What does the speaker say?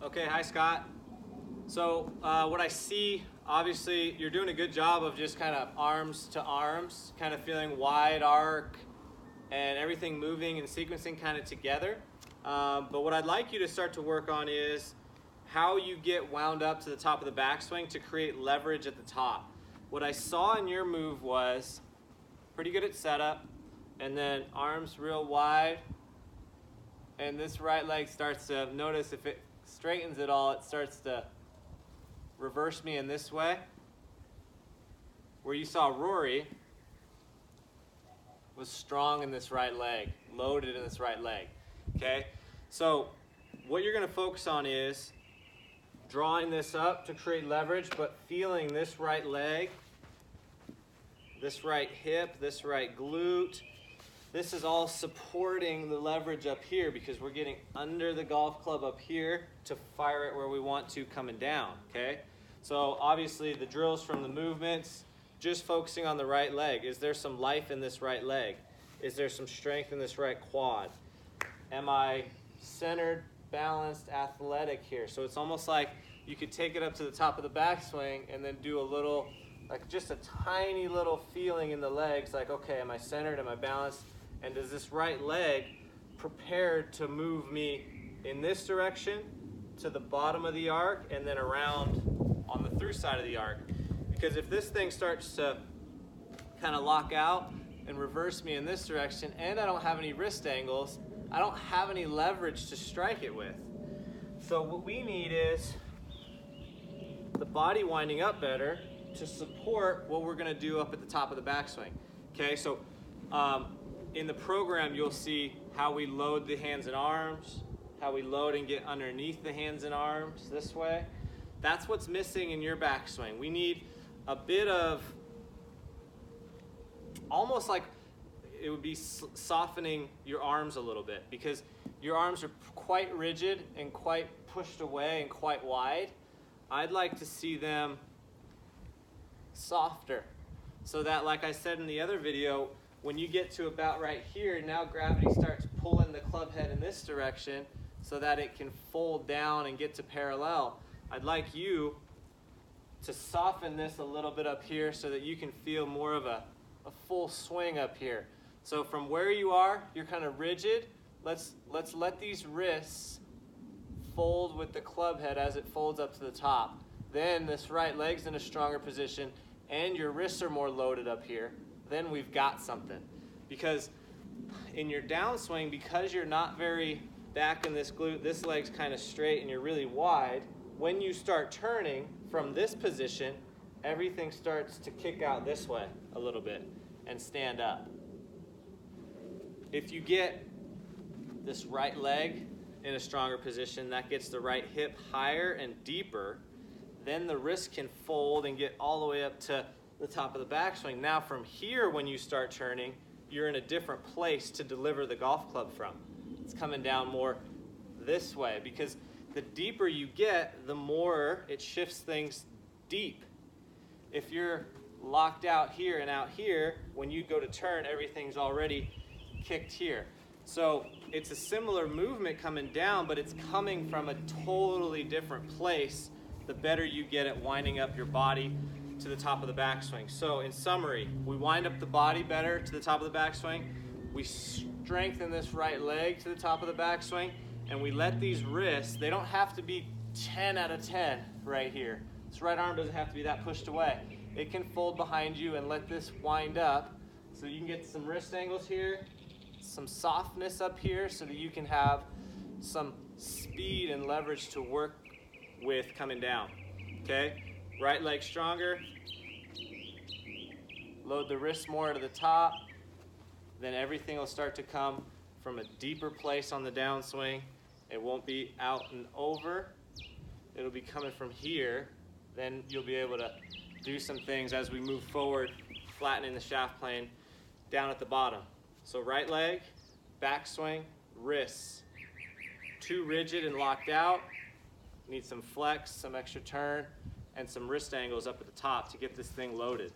Okay, hi Scott. So what I see, obviously you're doing a good job of just kind of arms to arms, kind of feeling wide arc and everything moving and sequencing kind of together. But what I'd like you to start to work on is how you get wound up to the top of the backswing to create leverage at the top. What I saw in your move was pretty good at setup, and then arms real wide, and this right leg starts to, notice if it straightens at all, it starts to reverse me in this way. Where you saw Rory was strong in this right leg, loaded in this right leg. Okay? So what you're going to focus on is drawing this up to create leverage, but feeling this right leg, this right hip, this right glute. This is all supporting the leverage up here because we're getting under the golf club up here to fire it where we want to coming down, okay? So obviously the drills from the movements, just focusing on the right leg. Is there some life in this right leg? Is there some strength in this right quad? Am I centered, balanced, athletic here? So it's almost like you could take it up to the top of the backswing and then do a little, like just a tiny little feeling in the legs, like, okay, am I centered, am I balanced? And does this right leg prepare to move me in this direction to the bottom of the arc and then around on the through side of the arc? Because if this thing starts to kind of lock out and reverse me in this direction and I don't have any wrist angles, I don't have any leverage to strike it with. So what we need is the body winding up better to support what we're going to do up at the top of the backswing. Okay, so in the program, you'll see how we load the hands and arms, how we load and get underneath the hands and arms this way. That's what's missing in your backswing. We need a bit of, almost like it would be softening your arms a little bit, because your arms are quite rigid and quite pushed away and quite wide. I'd like to see them softer, so that, like I said in the other video, when you get to about right here, now gravity starts pulling the club head in this direction so that it can fold down and get to parallel. I'd like you to soften this a little bit up here so that you can feel more of a full swing up here. So from where you are, you're kind of rigid. Let's let these wrists fold with the club head as it folds up to the top. Then this right leg's in a stronger position and your wrists are more loaded up here. Then we've got something. Because in your downswing, because you're not very back in this glute, this leg's kind of straight and you're really wide, when you start turning from this position, everything starts to kick out this way a little bit and stand up. If you get this right leg in a stronger position, that gets the right hip higher and deeper, then the wrist can fold and get all the way up to the top of the backswing. Now from here, when you start turning, you're in a different place to deliver the golf club from. It's coming down more this way, because the deeper you get, the more it shifts things deep. If you're locked out here and out here, when you go to turn, everything's already kicked here. So it's a similar movement coming down, but it's coming from a totally different place the better you get at winding up your body to the top of the backswing. So in summary, we wind up the body better to the top of the backswing, we strengthen this right leg to the top of the backswing, and we let these wrists, they don't have to be 10 out of 10 right here. This right arm doesn't have to be that pushed away. It can fold behind you and let this wind up so you can get some wrist angles here, some softness up here so that you can have some speed and leverage to work with coming down, okay? Right leg stronger, load the wrists more to the top, then everything will start to come from a deeper place on the downswing. It won't be out and over, it'll be coming from here. Then you'll be able to do some things as we move forward, flattening the shaft plane down at the bottom. So right leg, backswing, wrists. Too rigid and locked out, need some flex, some extra turn, and some wrist angles up at the top to get this thing loaded.